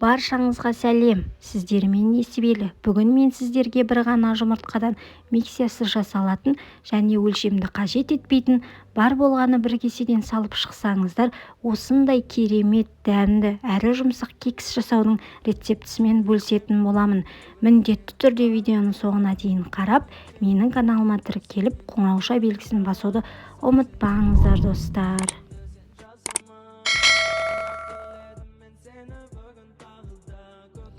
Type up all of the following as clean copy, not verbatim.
Баршаңызға сәлем, сіздермен несібелі. Бүгін мен сіздерге бір ғана жұмыртқадан миксиясыз жасалатын және өлшемді қажет етпейтін, бар болғаны бір кеседен салып шықсаңыздар, осындай керемет, дәмді әрі жұмсақ кекс жасаудың рецептісімен бөлісетін боламын. Міндетті түрде видеоның соңына дейін қарап, менің каналыма тіркеліп, қоңырауша белгісін басуды ұмытпаңыздар, достар.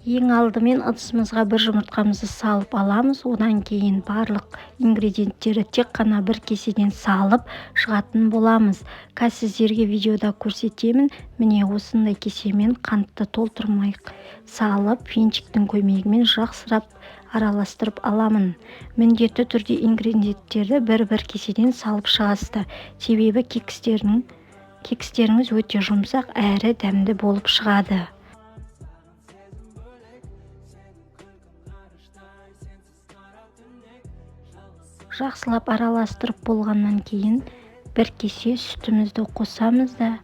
Ең алдымен ыдысымызға бір жұмыртқамызды салып аламыз. Одан кейін барлық ингредиенттері тек қана бір кеседен салып шығатын боламыз. Сіздерге видеода көрсетемін. Міне осындай кесемен қантты толтырмай салып, венчиктің көмегімен жақсырап араластырып аламын. Міндетті түрде ингредиенттерді бір кеседен салып шығасыздар. Себебі кекстеріңіз өте жұмсақ әрі дәмді болып шығады. Жақсылап араластырып болғаннан кейін бір кесе сүтімізді қосамыз да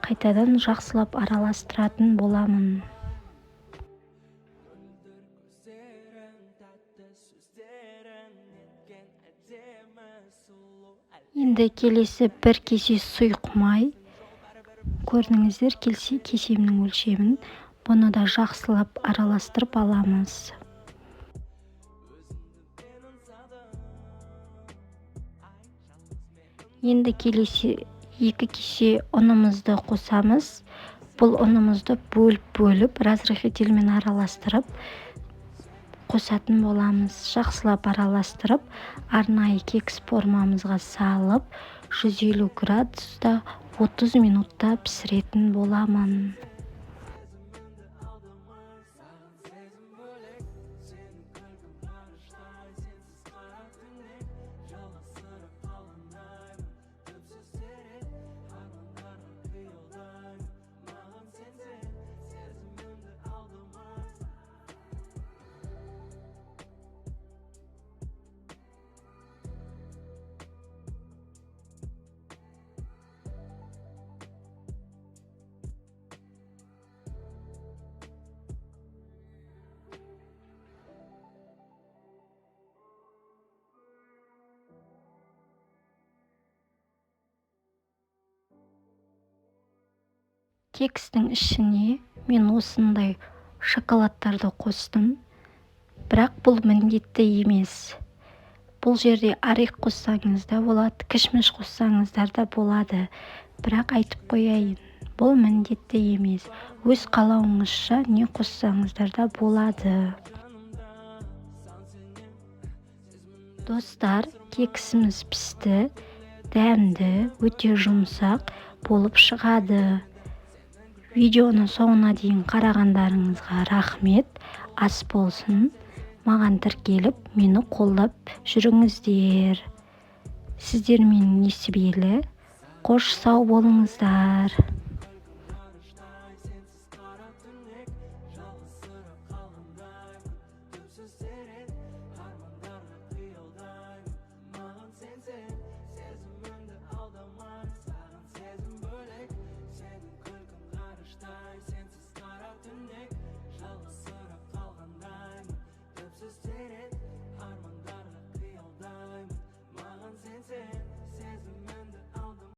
қайтадан жақсылап араластыратын боламын. Енді келесі бір кесе сұйық май. Көрдіңіздер кесемнің өлшемін. Бұны да жақсылап араластырып аламыз. Енді келесі 2 кесе ұнымызды қосамыз. Бұл ұнымызды бөліп разрыхлителмен араластырып қосатын боламыз. Жақсылап араластырып, арнайы кекс формамызға салып, 150 градуста 30 минутта пісіретін боламын. Кекстің ішіне мен осындай шоколадтарды қостым. Бірақ бұл міндетті емес. Бұл жерде орех қоссаңыз да болады, кішміш қоссаңыздар да болады. Бірақ айтып қояйын, бұл міндетті емес. Өз қалауыңызша не қоссаңыздар да болады. Достар, кексіміз пісті, дәмді, өте жұмсақ болып шығады. Видеоның соңына дейін қарағандарыңызға рахмет. Ас болсын. Маған тіркеліп, мені қолдап жүріңіздер. Сіздермен несібелі. Қош сау болыңыздар.